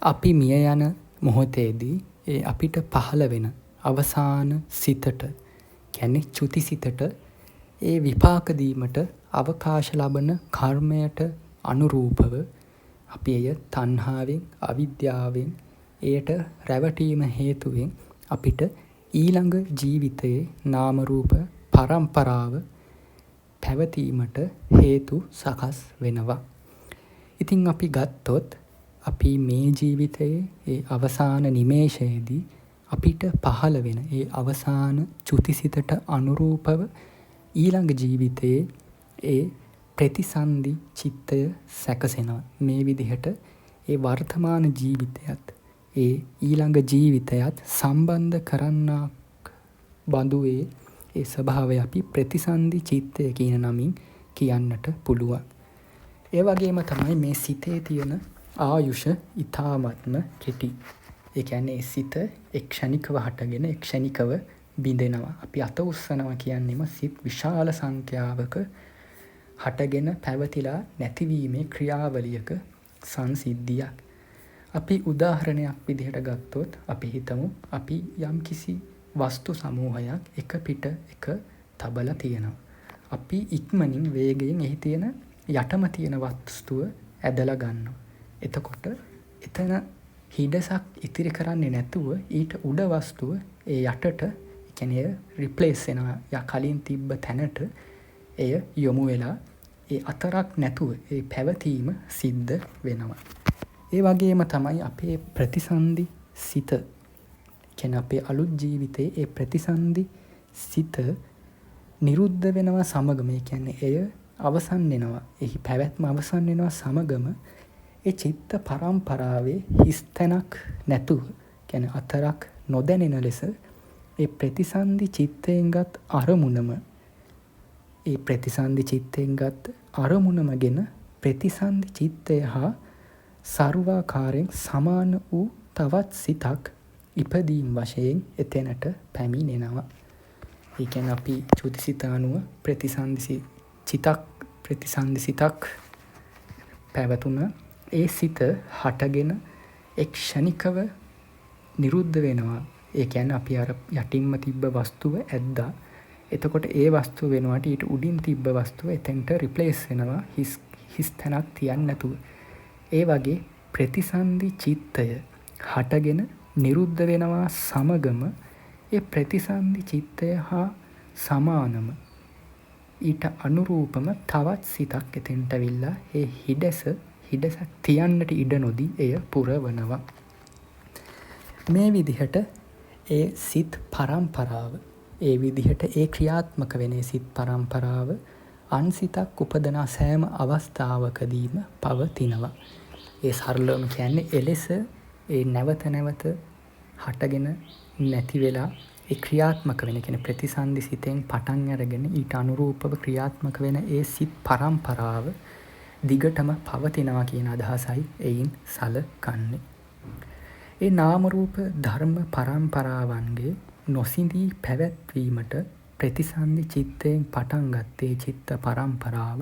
අපි මිය යන මොහොතේදී ඒ අපිට පහළ වෙන අවසාන සිතට කියන්නේ චුති සිතට ඒ විපාක දීමට අවකාශ ලබන කර්මයට අනුරූපව අපි එය තණ්හාවෙන් අවිද්‍යාවෙන් එයට රැවටීම හේතුවෙන් අපිට ඊළඟ ජීවිතයේ නාම රූප පරම්පරාව පැවතීමට හේතු සකස් වෙනවා. ඉතින් අපි ගත්තොත් අපි මේ ජීවිතයේ ඒ අවසාන නිමේෂයේදී අපිට පහළ වෙන ඒ අවසාන චුතිසිතට අනුරූපව ඊළඟ ජීවිතයේ ඒ ප්‍රතිසන්දි චිත්තය සැකසෙනවා. මේ විදිහට ඒ වර්තමාන ජීවිතයත් ඒ ඊළඟ ජීවිතයත් සම්බන්ධ කරන්නක් බඳුවේ ඒ ස්වභාවය අපි ප්‍රතිසන්දි චිත්තය කියන නමින් කියන්නට පුළුවන්. ඒ වගේම තමයි මේ සිතේ තියෙන ආයුෂ ඉතාමත්ම කෙටි. ඒ කියන්නේ සිත එක්ෂණිකව හටගෙන එක්ෂණිකව බිඳෙනවා. අපි අත උස්සනවා කියන්නේම සිත් විශාල සංඛ්‍යාවක හටගෙන පැවතිලා නැතිවීමේ ක්‍රියාවලියක සංසිද්ධියක්. අපි උදාහරණයක් විදිහට ගත්තොත් අපි හිතමු අපි යම්කිසි වස්තු සමූහයක් එක පිට එක තබලා තියෙනවා. අපි ඉක්මනින් වේගයෙන් එහි තියෙන යටම තියෙන වස්තුව ඇදලා ගන්නවා. එතකොට එතන හිඩසක් ඉතිරි කරන්නේ නැතුව ඊට උඩ වස්තුව ඒ යටට කියන්නේ රිප්ලේස් වෙනවා. යා කලින් තිබ්බ තැනට එය යොමු වෙලා ඒ අතරක් නැතුව ඒ පැවතීම සිද්ධ වෙනවා. ඒ වගේම තමයි අපේ ප්‍රතිසන්දි සිත කියන්නේ අපේ අලුත් ජීවිතයේ ඒ ප්‍රතිසන්දි සිත නිරුද්ධ වෙනවා සමගම. ඒ කියන්නේ එය අවසන් වෙනවා. එහි පැවැත්ම අවසන් වෙනවා සමගම ඒ චිත්ත පරම්පරාවේ හිස්තැනක් නැතුව කියන්නේ අතරක් නොදැනෙන ලෙස ඒ ප්‍රතිසන්දි චිත්තයෙන්ගත් අරමුණම ඒ ප්‍රතිසන්දි චිත්තයෙන්ගත් අරමුණමගෙන ප්‍රතිසන්දි චිත්තය හා සර්වාකාරයෙන් සමාන වූ තවත් සිතක් ඉපදීම් වශයෙන් එතැනට පැමිණෙනවා. ඒ කියන්නේ අපි චුතිසිත අනුව ප්‍රතිසන්දි සිතක් පැවතුන ඒ සිත හටගෙන එක්ෂණිකව නිරුද්ධ වෙනවා. ඒ කියන්නේ අපි අර යටින්ම තිබ්බ වස්තුව ඇද්දා. එතකොට ඒ වස්තුව වෙනවාට ඊට උඩින් තිබ්බ වස්තුව එතෙන්ට රිප්ලේස් වෙනවා හිස් තැනක් තියන්නේ නැතුව. ඒ වගේ ප්‍රතිසන්දි චිත්තය හටගෙන නිරුද්ධ වෙනවා සමගම ඒ ප්‍රතිසන්දි චිත්තය හා සමානම ඊට අනුරූපම තවත් සිතක් එතෙන්ට ඇවිල්ලා ඒ හිඩසක් තියන්නට ඉඩ නොදී එය පුරවනවා. මේ විදිහට ඒ සිත් පරම්පරාව ඒ විදිහට ඒ ක්‍රියාත්මක වෙන සිත් පරම්පරාව අන්සිතක් උපදනා සෑම අවස්ථාවකදීම පවතිනවා. ඒ සරලවම කියන්නේ එලෙස ඒ නැවත නැවත හටගෙන නැති වෙලා ඒ ක්‍රියාත්මක වෙන කියන ප්‍රතිසන්දි සිතෙන් පටන් අරගෙන ඊට අනුරූපව ක්‍රියාත්මක වෙන ඒ සිත් පරම්පරාව දිගටම පවතිනවා කියන අදහසයි එයින් සලකන්නේ. ඒ නාම රූප ධර්ම පරම්පරාවන්ගේ නොසිඳී පැවැත්වීමට ප්‍රතිසන්දි චිත්තයෙන් පටන් ගත්තේ චිත්ත පරම්පරාව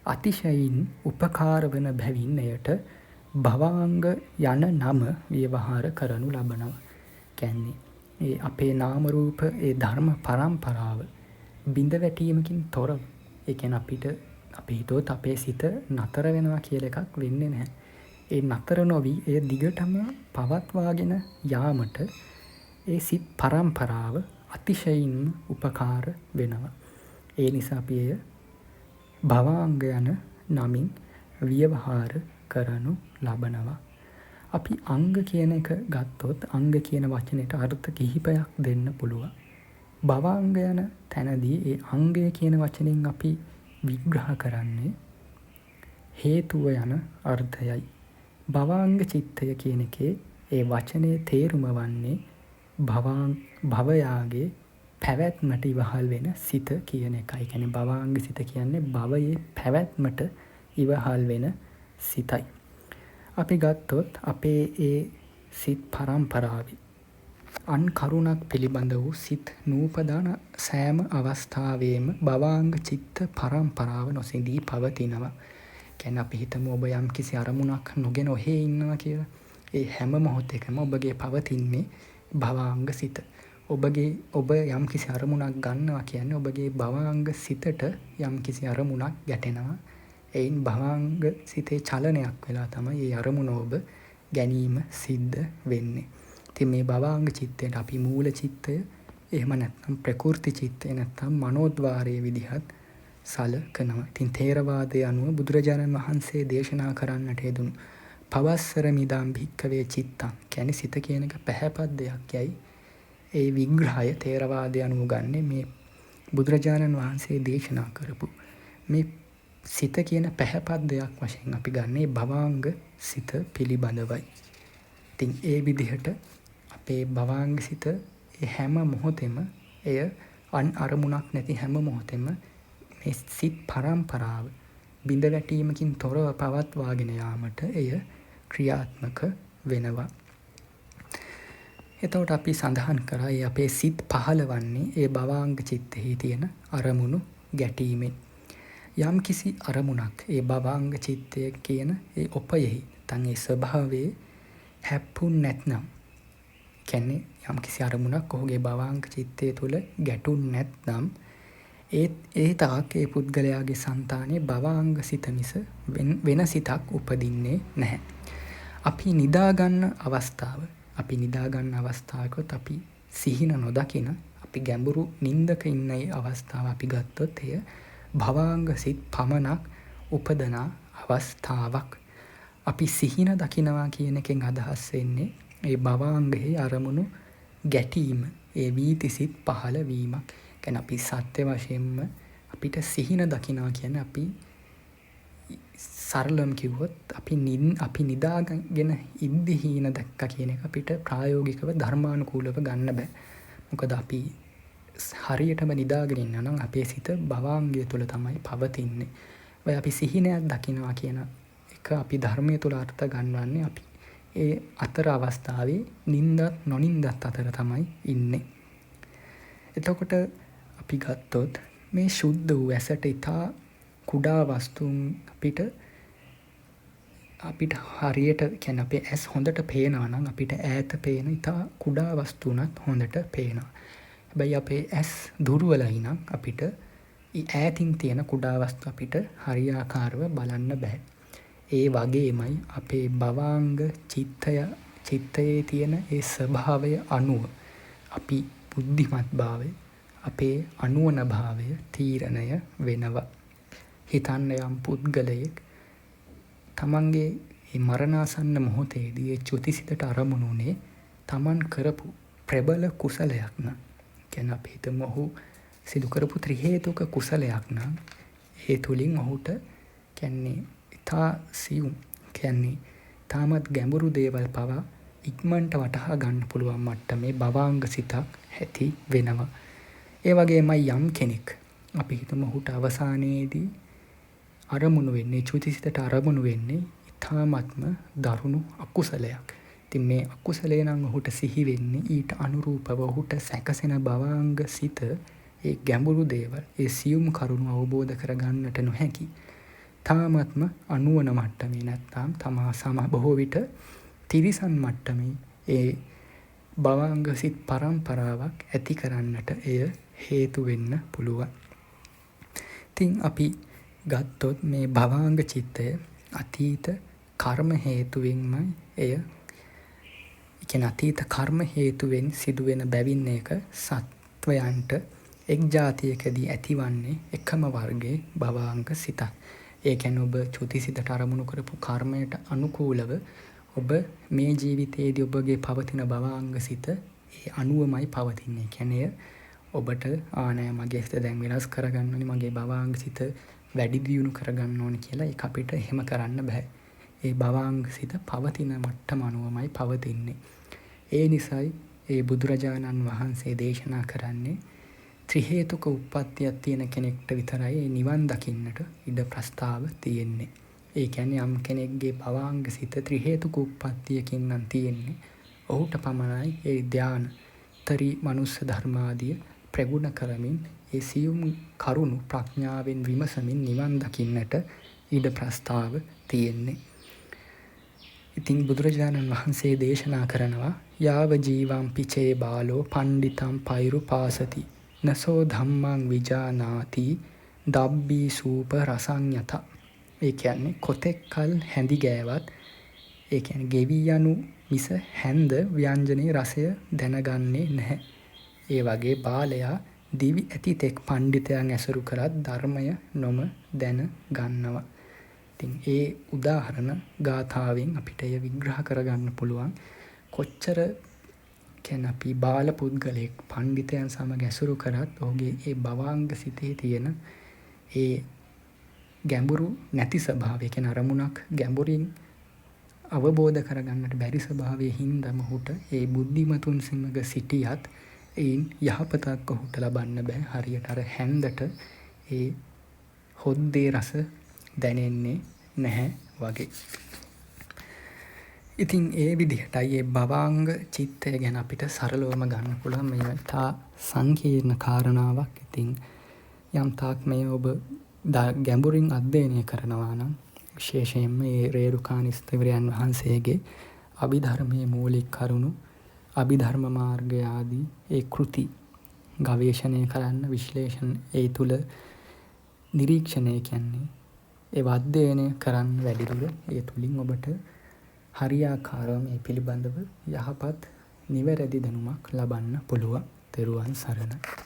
අතිශයින් උපකාර වන බැවින් එයට භවාංග යන නම ව්‍යවහාර කරනු ලබනවා. කියන්නේ ඒ අපේ නාම රූප ඒ ධර්ම පරම්පරාව බිඳ වැටීමකින් තොරව. ඒ කියන්නේ අපි හිතුවොත් අපේ සිත නතර වෙනවා කියලා එකක් වෙන්නේ නැහැ. ඒ නතර නොවි ඒ දිගටම පවත්වාගෙන යාමට ඒ සිත් පරම්පරාව අතිශයින් උපකාර වෙනවා. ඒ නිසා අපි එය භවාංග යන නමින් ව්‍යවහාර කරනු ලබනවා. අපි අංග කියන එක ගත්තොත් අංග කියන වචනයට අර්ථ කිහිපයක් දෙන්න පුළුවන්. භවාංග යන තැනදී ඒ අංගය කියන වචනෙන් අපි විග්‍රහ කරන්නේ හේතුව යන අර්ථයයි. භවාංග චිත්තය කියන එකේ ඒ වචනේ තේරුම වන්නේ භවයාගේ පැවැත්මට ඉවහල් වෙන සිත කියන එකයි. කියන්නේ භවාංග සිත කියන්නේ භවයේ පැවැත්මට ඉවහල් වෙන සිතයි. අපි ගත්තොත් අපේ ඒ සිත් පරම්පරාවේ අන් කරුණක් පිළිබඳ වූ සිත් නූපදාන සෑම අවස්ථාවේම භවාංග චිත්ත පරම්පරාව නොසිඳී පවතිනවා. කියන්නේ අපි හිතමු ඔබ යම් කිසි අරමුණක් නොගෙන ඔහේ ඉන්නවා කියලා. ඒ හැම මොහොතකම ඔබගේ පවතින්නේ භවාංග සිත. ඔබ යම් කිසි අරමුණක් ගන්නවා කියන්නේ ඔබගේ භවාංග සිතට යම් කිසි අරමුණක් ගැටෙනවා. එයින් භවාංග සිතේ චලනයක් වෙලා තමයි ඒ අරමුණ ඔබ ගැනීම සිද්ධ වෙන්නේ. ඉතින් මේ භවාංග චිත්තයට අපි මූල චිත්තය, එහෙම නැත්නම් ප්‍රකෘති චිත්තය, නැත්නම් මනෝද්වාරයේ විදිහත් සලකනවා. ඉතින් ථේරවාදයේ අනුව බුදුරජාණන් වහන්සේ දේශනා කරන්නට යෙදුණු පවස්සර මිදම් භික්කවේ චිත්තං කියන්නේ සිත කියන එක පැහැපත් දෙයක් යයි ඒ විග්‍රහය ථේරවාදය අනුව ගන්නේ මේ බුදුරජාණන් වහන්සේ දේශනා කරපු මේ සිත කියන පැහැපත් දෙයක් වශයෙන් අපි ගන්නේ භවාංග සිත පිළිබඳවයි. ඉතින් ඒ විදිහට අපේ භවාංග සිත හැම මොහොතෙම එය අරමුණක් නැති හැම මොහොතෙම මේ සිත් පරම්පරාව බිඳ වැටීමකින් තොරව පවත්වාගෙන යාමට එය ක්‍රියාත්මක වෙනවා. එතකොට අපි සඳහන් කරා අපේ සිත් පහළවන්නේ ඒ භවාංග චිත්තෙහි තියෙන අරමුණු ගැටීමෙන්. යම් කිසි අරමුණක් ඒ භවාංග චිත්තය කියන ඒ උපයෙහි නැත්නම් ඒ ස්වභාවයේ හැප්පුන් නැත්නම් කියන්නේ යම් කිසි අරමුණක් ඔහුගේ භවාංග චිත්තය තුළ ගැටුන් නැත්නම් ඒ තාක් ඒ පුද්ගලයාගේ సంతානයේ භවාංග සිත මිස වෙන සිතක් උපදින්නේ නැහැ. අපි නිදාගන්න අවස්ථාවකොත් අපි සිහින නොදකින අපි ගැඹුරු නින්දක ඉන්න අවස්ථාව අපි ගත්තොත් එය භවාංග සිත් පමණක් උපදනා අවස්ථාවක්. අපි සිහින දකිනවා කියන එකෙන් අදහස් වෙන්නේ ඒ භවාංගයේ අරමුණු ගැටීම, ඒ වීති සිත් පහළ වීමක්. කියන්නේ අපි සත්‍ය වශයෙන්ම අපිට සිහින දකිනවා කියන්නේ අපි සරලවම කිව්වොත් අපි නිදාගෙන ඉද්දි හීන දැක්කා කියන එක අපිට ප්‍රායෝගිකව ධර්මානුකූලව ගන්න බෑ. මොකද අපි හරියටම නිදාගෙන ඉන්නවා නම් අපේ සිත භවාංගය තුළ තමයි පවතින්නේ. ඔය අපි සිහිනයක් දකිනවා කියන එක අපි ධර්මයේ තුළ අර්ථ ගන්නවන්නේ අපි ඒ අතර අවස්ථාවේ නින්දත් නොනින්දත් අතර තමයි ඉන්නේ. එතකොට අපි ගත්තොත් මේ ශුද්ධ වූ ඇසට ඉතා කුඩා වස්තුන් අපිට හරියට කියන්නේ අපේ ඇස් හොඳට පේනවා නම් අපිට ඈත පේන ඉතා කුඩා වස්තුනත් හොඳට පේනවා. හැබැයි අපේ ඇස් දුර්වලයි නම් අපිට ඈතින් තියෙන කුඩා වස්තු අපිට හරියාකාරව බලන්න බෑ. ඒ වගේමයි අපේ භවාංග චිත්තයේ තියෙන ඒ ස්වභාවය අනුව අපි බුද්ධිමත් භාවය, අපේ අනුවන භාවය තීරණය වෙනවා. හිතන්න යම් පුද්ගලයෙක් තමන්ගේ මරණාසන්න මොහොතේදී ඒ චුතිසිතට අරමුණුනේ තමන් කරපු ප්‍රබල කුසලයක් නම්, කියන්නේ අපි හිතමු ඔහු සිදු කරපු ත්‍රි හේතුක කුසලයක් නම් ඒ තුලින් ඔහුට කියන්නේ ඉතා සියුම්, කියන්නේ තාමත් ගැඹුරු දේවල් පවා ඉක්මනට වටහා ගන්න පුළුවන් මට්ටමේ භවාංග සිතක් ඇති වෙනවා. ඒ වගේමයි යම් කෙනෙක් අපි හිතමු ඔහුට අවසානයේදී අරමුණු වෙන්නේ චුතිසිතට අරමුණු වෙන්නේ ඉතාමත්ම දරුණු අකුසලයක්. ඉතින් මේ අකුසලේ නම් ඔහුට සිහි වෙන්නේ ඊට අනුරූපව ඔහුට සැකසෙන භවාංග සිත ඒ ගැඹුරු දේවල්, ඒ සියුම් කරුණු අවබෝධ කරගන්නට නොහැකි. තාමත්ම අනුවන මට්ටමේ නැත්නම් තමා බොහෝ විට තිරිසන් මට්ටමේ ඒ භවාංග සිත් පරම්පරාවක් ඇති කරන්නට එය හේතු වෙන්න පුළුවන්. ඉතින් අපි ගත්තොත් මේ භවාංග චිත්තය අතීත කර්ම හේතුවෙන්මයි එය කියන්නේ අතීත කර්ම හේතුවෙන් සිදුවෙන බැවින් එක සත්වයන්ට එක් ජාතියකදී ඇතිවන්නේ එකම වර්ගයේ භවාංග සිතක්. ඒ කියන්නේ ඔබ චුතිසිතට අරමුණු කරපු කර්මයට අනුකූලව ඔබ මේ ජීවිතයේදී ඔබගේ පවතින භවාංග සිත ඒ අනුවමයි පවතින්නේ. කියන්නේ ඔබට නෑ මගේ හිත දැන් වෙනස් කරගන්න ඕනේ, මගේ භවාංග සිත වැඩි දියුණු කරගන්න ඕනේ කියලා ඒක අපිට එහෙම කරන්න බෑ. ඒ භවාංග සිත පවතින මට්ටම අනුවමයි පවතින්නේ. ඒ නිසායි ඒ බුදුරජාණන් වහන්සේ දේශනා කරන්නේ ත්‍රි හේතුක උප්පත්තියක් තියෙන කෙනෙක්ට විතරයි ඒ නිවන් දකින්නට ඉඩ ප්‍රස්තාව තියෙන්නේ. ඒ කියන්නේ යම් කෙනෙක්ගේ භවාංග සිත ත්‍රි හේතුක උප්පත්තියකින් නම් තියෙන්නේ ඔහුට පමණයි ඒ ධාන තරි මනුස්ස ධර්මාදිය ප්‍රගුණ කරමින් ඒ සියුම් කරුණු ප්‍රඥාවෙන් විමසමින් නිවන් දකින්නට ඉඩ ප්‍රස්තාව තියෙන්නේ. ඉතින් බුදුරජාණන් වහන්සේ දේශනා කරනවා යාව ජීවම් පිචේ බාලෝ පණ්ඩිතම් පයිරු පාසති නසෝ ධම්මං විජානාති දබ්බී සූප රසංයත. ඒ කියන්නේ කොතෙක් කල් හැඳි ගෑවත් ඒ කියන්නේ ගෙවී යනු මිස හැන්ද ව්‍යංජනයේ රසය දැනගන්නේ නැහැ. ඒ වගේ බාලයා දිවි ඇති තෙක් පණ්ඩිතයන් ඇසුරු කරත් ධර්මය නොම දැන ගන්නවා. ඉතින් ඒ උදාහරණ ගාථාවෙන් අපිට එය විග්‍රහ කරගන්න පුළුවන්. කොච්චර කියන්නේ අපි බාල පුද්ගලයෙක් පණ්ඩිතයන් සමග ඇසුරු කරත් ඔහුගේ ඒ භවාංග සිතේ තියෙන ඒ ගැඹුරු නැති ස්වභාවය, කියන්නේ අරමුණක් ගැඹුරින් අවබෝධ කරගන්නට බැරි ස්වභාවයේ හින්දා ඔහුට ඒ බුද්ධිමතුන් සමග සිටියත් එයින් යහපතක් ඔහුට ලබන්න බෑ. හරියට අර හැන්දට ඒ හොද්දේ රස දැනෙන්නේ නැහැ වගේ. ඉතින් ඒ විදිහටයි ඒ භවාංග චිත්තය ගැන අපිට සරලවම ගන්න පුළුවන්. මේ තා සංකීර්ණ කාරණාවක්. ඉතින් යම් තාක් මේ ඔබ ගැඹුරින් අධ්‍යයනය කරනවා නම් විශේෂයෙන්ම මේ රේරුකාණිස්තවරයන් වහන්සේගේ අභිධර්මයේ මූලික කරුණු, අභිධර්ම මාර්ගය ආදී ඒ කෘති ගවේෂණය කරන්න, විශ්ලේෂණ ඒ තුල නිරීක්ෂණය කියන්නේ ඒ අධ්‍යයනය කරන්න වැඩිදුර ඒ තුලින් ඔබට හරියාකාරව මේ පිළිබඳව යහපත් නිවැරදි දැනුමක් ලබන්න පුළුවන්. තෙරුවන් සරණයි.